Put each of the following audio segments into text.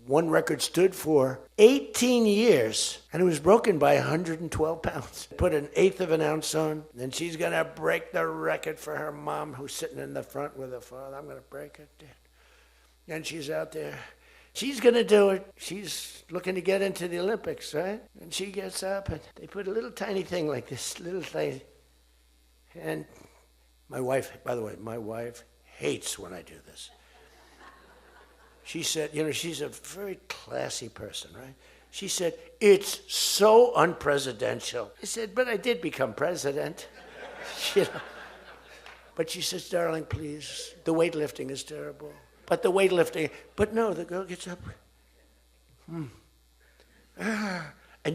One record stood for 18 years, and it was broken by 112 pounds. Put an eighth of an ounce on, and she's going to break the record for her mom, who's sitting in the front with her father. I'm going to break it, Dad. And she's out there. She's going to do it. She's looking to get into the Olympics, right? And she gets up, and they put a little tiny thing like this, little thing. And my wife, by the way, my wife hates when I do this. She said, she's a very classy person, right? She said, it's so unpresidential. I said, but I did become president. But she says, darling, please, the weightlifting is terrible. But no, the girl gets up. And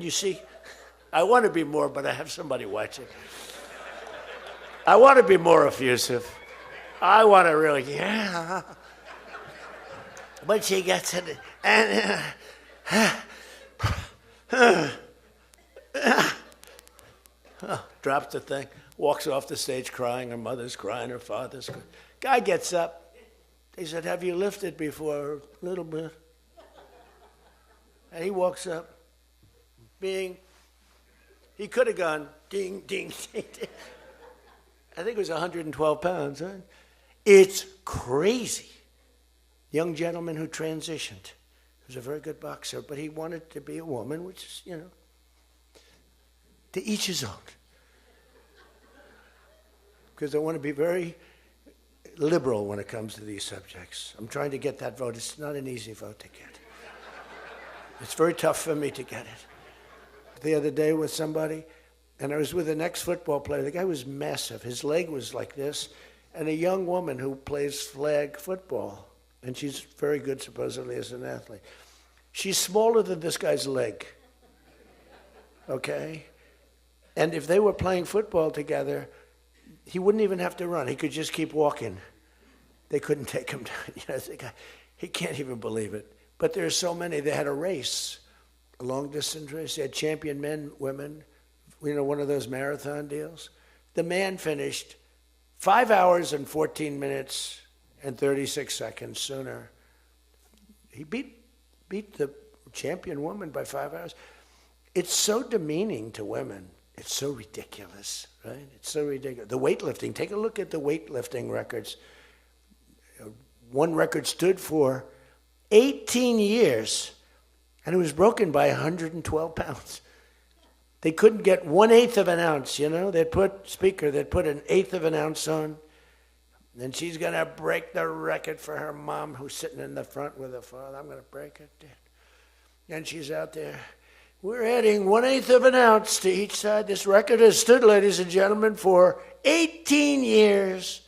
you see, I want to be more, but I have somebody watching. I want to be more effusive. I want to really, But she gets it, and drops the thing, walks off the stage crying. Her mother's crying, her father's crying. Guy gets up. They said, have you lifted before? A little bit. And he walks up, bing. He could have gone ding, ding, ding, ding. I think it was 112 pounds. Huh? It's crazy. Young gentleman who transitioned. He was a very good boxer, but he wanted to be a woman, which is, to each his own. Because I want to be very liberal when it comes to these subjects. I'm trying to get that vote. It's not an easy vote to get. It's very tough for me to get it. The other day with somebody, and I was with an ex-football player. The guy was massive. His leg was like this, and a young woman who plays flag football. And she's very good, supposedly, as an athlete. She's smaller than this guy's leg, okay? And if they were playing football together, he wouldn't even have to run. He could just keep walking. They couldn't take him down. He can't even believe it. But there are so many. They had a race, a long-distance race. They had champion men, women, one of those marathon deals. The man finished 5 hours and 14 minutes and 36 seconds sooner. He beat the champion woman by 5 hours. It's so demeaning to women. It's so ridiculous, right? It's so ridiculous. The weightlifting, take a look at the weightlifting records. One record stood for 18 years, and it was broken by 112 pounds. They couldn't get 1/8 of an ounce, They'd put an eighth of an ounce on. Then she's going to break the record for her mom, who's sitting in the front with her father. I'm going to break it, Dad. And she's out there. We're adding 1/8 of an ounce to each side. This record has stood, ladies and gentlemen, for 18 years.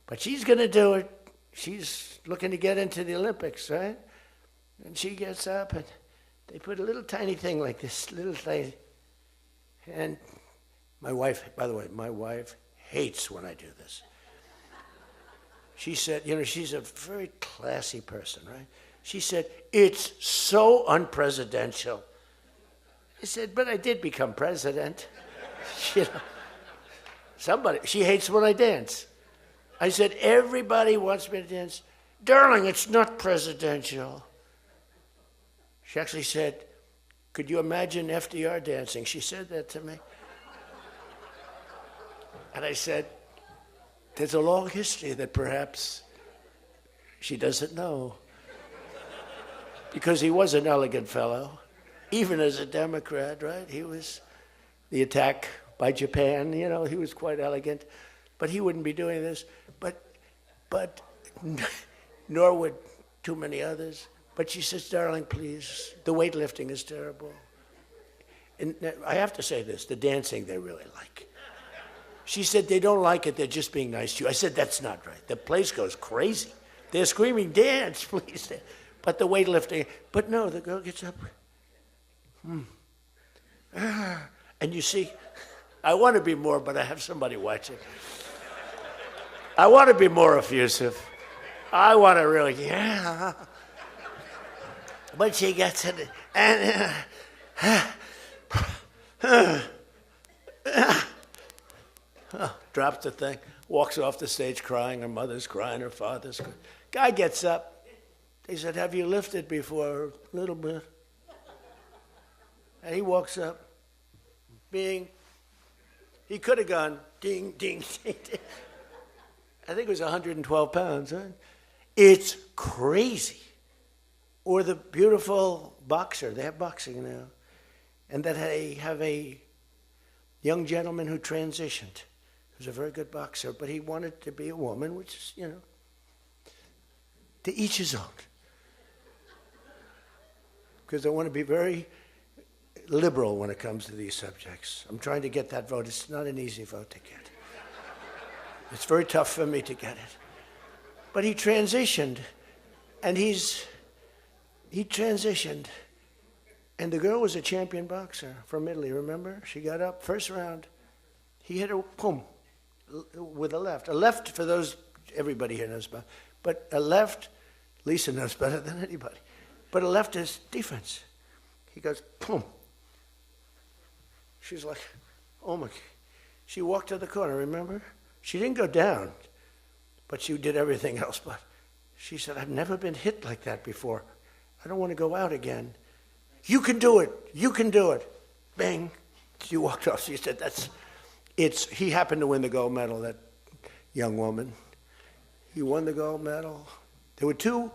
But she's going to do it. She's looking to get into the Olympics, right? And she gets up, and they put a little tiny thing like this, little thing. And my wife, by the way, my wife hates when I do this. She said, she's a very classy person, right? She said, it's so unpresidential. I said, but I did become president. She hates when I dance. I said, everybody wants me to dance. Darling, it's not presidential. She actually said, could you imagine FDR dancing? She said that to me. And I said, there's a long history that perhaps she doesn't know. Because he was an elegant fellow, even as a Democrat, right? He was the attack by Japan, he was quite elegant. But he wouldn't be doing this. But nor would too many others. But she says, darling, please, the weightlifting is terrible. And I have to say this, the dancing they really like. She said, they don't like it, they're just being nice to you. I said, that's not right. The place goes crazy. They're screaming, dance, please. But the weightlifting, but no, the girl gets up. And you see, I want to be more, but I have somebody watching. I want to be more effusive. I want to really, But she gets it, and drops the thing, walks off the stage crying. Her mother's crying, her father's crying. Guy gets up. They said, have you lifted before? A little bit. And he walks up, bing. He could have gone, ding, ding, ding, ding. I think it was 112 pounds. Huh? It's crazy. Or the beautiful boxer. They have boxing now. And that they have a young gentleman who transitioned. He was a very good boxer, but he wanted to be a woman, which is, to each his own. Because I want to be very liberal when it comes to these subjects. I'm trying to get that vote. It's not an easy vote to get. It's very tough for me to get it. But he transitioned, and he transitioned, and the girl was a champion boxer from Italy, remember? She got up, first round. He hit her, boom, with a left. A left, for those, everybody here knows about, but a left, Lisa knows better than anybody, but a left is defense. He goes, boom. She's like, oh my, she walked to the corner, remember? She didn't go down, but she did everything else. But she said, I've never been hit like that before. I don't want to go out again. You can do it. You can do it. Bang. She walked off. She said, he happened to win the gold medal, that young woman. He won the gold medal. There were two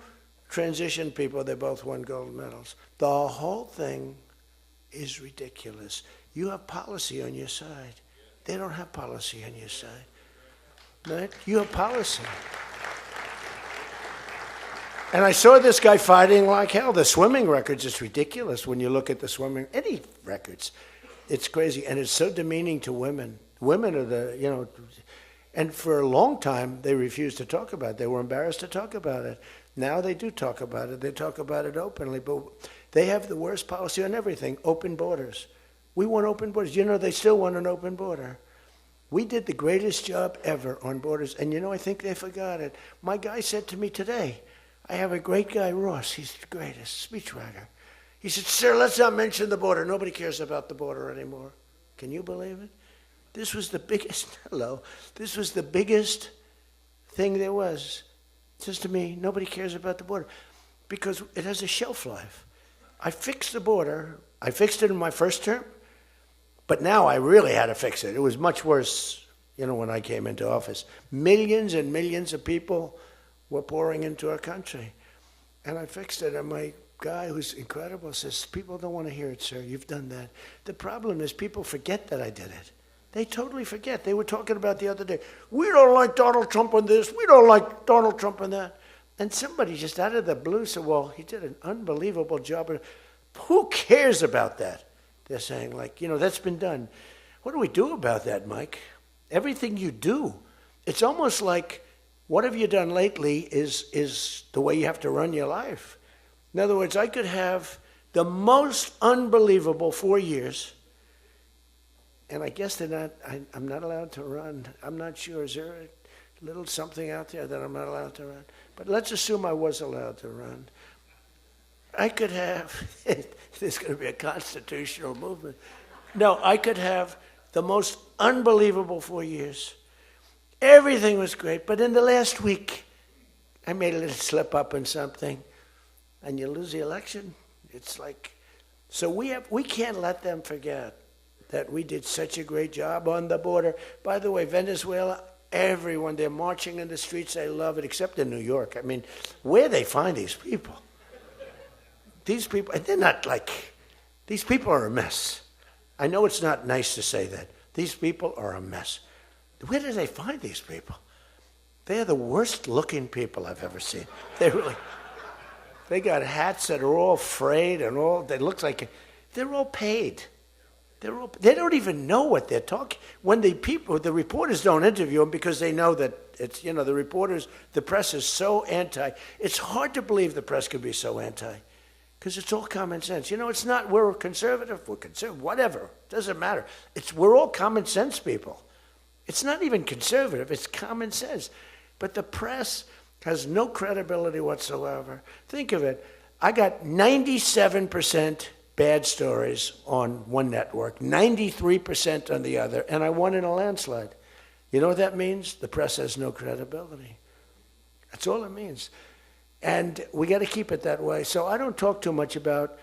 transition people. They both won gold medals. The whole thing is ridiculous. You have policy on your side. They don't have policy on your side. Right? You have policy. And I saw this guy fighting like hell. The swimming records, it's ridiculous when you look at the swimming, any records. It's crazy. And it's so demeaning to women. Women are the, and for a long time, they refused to talk about it. They were embarrassed to talk about it. Now they do talk about it. They talk about it openly. But they have the worst policy on everything, open borders. We want open borders. They still want an open border. We did the greatest job ever on borders. And I think they forgot it. My guy said to me today, I have a great guy, Ross. He's the greatest speechwriter. He said, sir, let's not mention the border. Nobody cares about the border anymore. Can you believe it? This was the biggest, this was the biggest thing there was. It says to me, nobody cares about the border because it has a shelf life. I fixed the border. I fixed it in my first term. But now I really had to fix it. It was much worse, when I came into office. Millions and millions of people were pouring into our country. And I fixed it. And my guy, who's incredible, says, people don't want to hear it, sir. You've done that. The problem is people forget that I did it. They totally forget. They were talking about the other day, we don't like Donald Trump on this. We don't like Donald Trump on that. And somebody just out of the blue said, well, he did an unbelievable job. Who cares about that? They're saying, that's been done. What do we do about that, Mike? Everything you do. It's almost like, what have you done lately is the way you have to run your life. In other words, I could have the most unbelievable 4 years, and I guess I'm not allowed to run. I'm not sure. Is there a little something out there that I'm not allowed to run? But let's assume I was allowed to run. I could have, there's going to be a constitutional movement. No, I could have the most unbelievable 4 years. Everything was great, but in the last week, I made a little slip up in something, and you lose the election. It's like, so we can't let them forget that we did such a great job on the border. By the way, Venezuela, everyone, they're marching in the streets, they love it, except in New York. I mean, where they find these people? These people, they're not these people are a mess. I know it's not nice to say that. These people are a mess. Where do they find these people? They're the worst looking people I've ever seen. They got hats that are all frayed and they look like, they're all paid. They don't even know what they're talking. When the reporters don't interview them because they know that it's, the press is so anti. It's hard to believe the press could be so anti. Because it's all common sense. It's not, we're conservative, whatever. Doesn't matter. We're all common sense people. It's not even conservative, it's common sense. But the press has no credibility whatsoever. Think of it. I got 97% bad stories on one network, 93% on the other, and I won in a landslide. You know what that means? The press has no credibility. That's all it means. And we got to keep it that way. So I don't talk too much about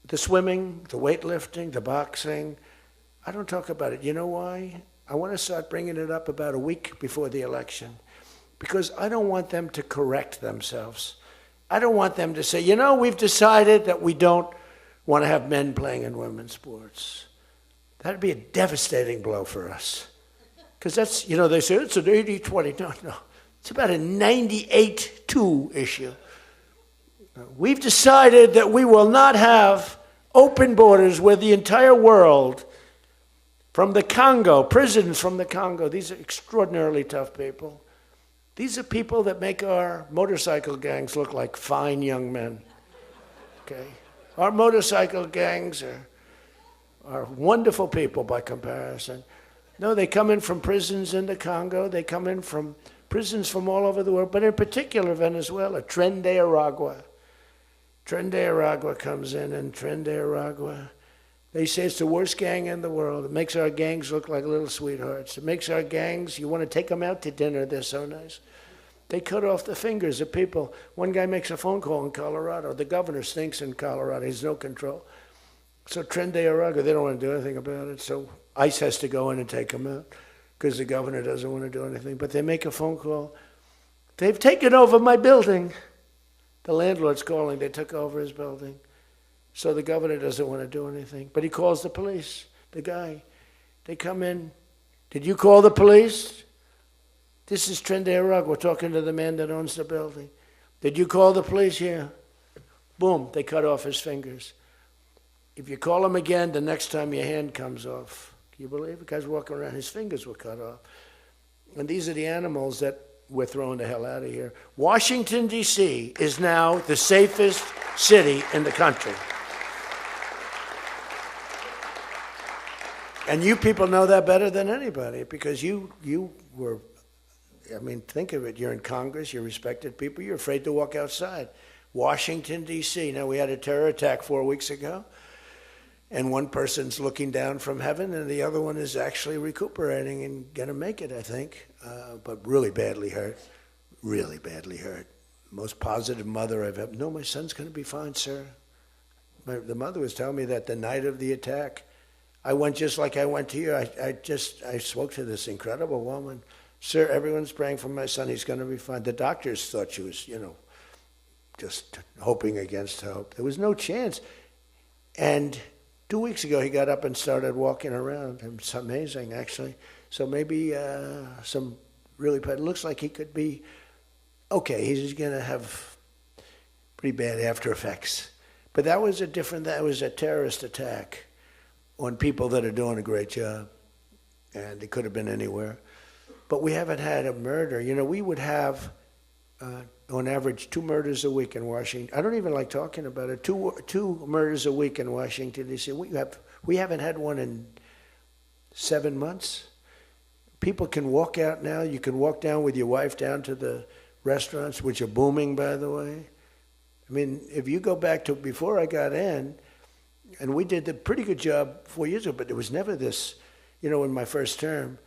the swimming, the weightlifting, the boxing. I don't talk about it. You know why? I want to start bringing it up about a week before the election, because I don't want them to correct themselves. I don't want them to say, you know, we've decided that we don't want to have men playing in women's sports. That'd be a devastating blow for us. Because that's, you know, they say it's an 80-20. No. It's about a 98-2 issue. We've decided that we will not have open borders where the entire world, from the Congo, prisons from the Congo, these are extraordinarily tough people. These are people that make our motorcycle gangs look like fine young men. Okay? Our motorcycle gangs are wonderful people by comparison. No, they come in from prisons in the Congo. They come in from prisons from all over the world, but in particular Venezuela. Tren de Aragua. Tren de Aragua comes in, and Tren de Aragua, they say it's the worst gang in the world. It makes our gangs look like little sweethearts. It makes our gangs, you want to take them out to dinner, they're so nice. They cut off the fingers of people. One guy makes a phone call in Colorado. The governor stinks in Colorado. He has no control. So Tren de Aragua, they don't want to do anything about it. So ICE has to go in and take them out because the governor doesn't want to do anything. But they make a phone call. They've taken over my building. The landlord's calling. They took over his building. So the governor doesn't want to do anything. But he calls the police, the guy. They come in. Did you call the police? This is Tren de Aragua. We're talking to the man that owns the building. Did you call the police? Yeah. Boom, they cut off his fingers. If you call him again, the next time your hand comes off. Can you believe it? The guy's walking around, his fingers were cut off. And these are the animals that we're throwing the hell out of here. Washington, D.C. is now the safest city in the country. And you people know that better than anybody because you were, I mean, think of it. You're in Congress, you're respected people, you're afraid to walk outside. Washington, D.C. Now, we had a terror attack 4 weeks ago, and one person's looking down from heaven, and the other one is actually recuperating and going to make it, I think, but really badly hurt. Really badly hurt. Most positive mother I've ever. No, my son's going to be fine, sir. The mother was telling me that the night of the attack, I went just like I went to you. I spoke to this incredible woman. Sir, everyone's praying for my son. He's going to be fine. The doctors thought she was, just hoping against hope. There was no chance. And 2 weeks ago, he got up and started walking around. It's amazing, actually. So maybe some really bad. It looks like he could be okay. He's going to have pretty bad after effects. But that was a terrorist attack on people that are doing a great job. And it could have been anywhere. But we haven't had a murder. We would have, on average, 2 murders a week in Washington. I don't even like talking about it. Two murders a week in Washington, D.C. We haven't had one in 7 months. People can walk out now. You can walk down with your wife down to the restaurants, which are booming, by the way. I mean, if you go back to before I got in, and we did a pretty good job 4 years ago, but there was never this, in my first term.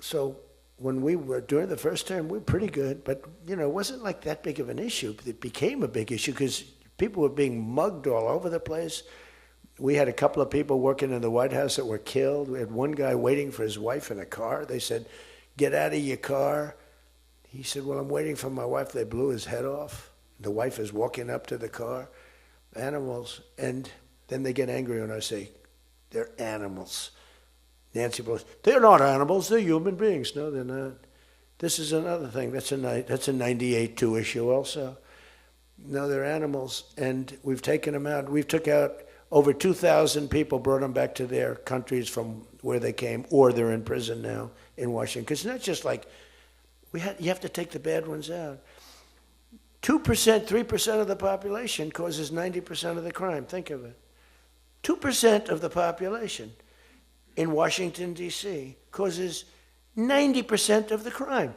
So when we were during the first term, we were pretty good, but it wasn't like that big of an issue. It became a big issue because people were being mugged all over the place. We had a couple of people working in the White House that were killed. We had one guy waiting for his wife in a car. They said, "Get out of your car." He said, "Well, I'm waiting for my wife." They blew his head off. The wife is walking up to the car. Animals. And then they get angry when I say, "They're animals." Nancy Pelosi, "They're not animals, they're human beings." No, they're not. This is another thing. That's a 98-2 issue also. No, they're animals, and we've taken them out. We've took out over 2,000 people, brought them back to their countries from where they came, or they're in prison now in Washington. Because it's not just like, you have to take the bad ones out. 2%, 3% of the population causes 90% of the crime. Think of it. 2% of the population in Washington, D.C. causes 90% of the crime.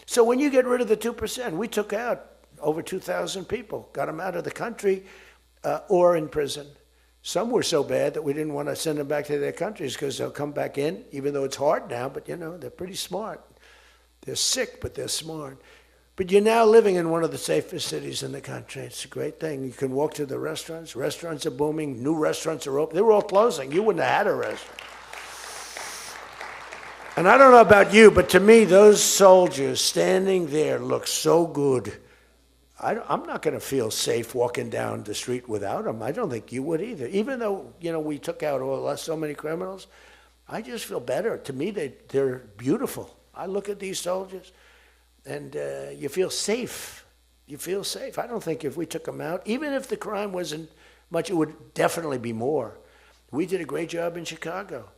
So when you get rid of the 2%, we took out over 2,000 people, got them out of the country or in prison. Some were so bad that we didn't want to send them back to their countries because they'll come back in, even though it's hard now, but they're pretty smart. They're sick, but they're smart. But you're now living in one of the safest cities in the country. It's a great thing. You can walk to the restaurants. Restaurants are booming. New restaurants are open. They were all closing. You wouldn't have had a restaurant. And I don't know about you, but to me, those soldiers standing there look so good. I'm not going to feel safe walking down the street without them. I don't think you would either. Even though, we took out so many criminals, I just feel better. To me, they're beautiful. I look at these soldiers. And you feel safe. You feel safe. I don't think if we took them out, even if the crime wasn't much, it would definitely be more. We did a great job in Chicago.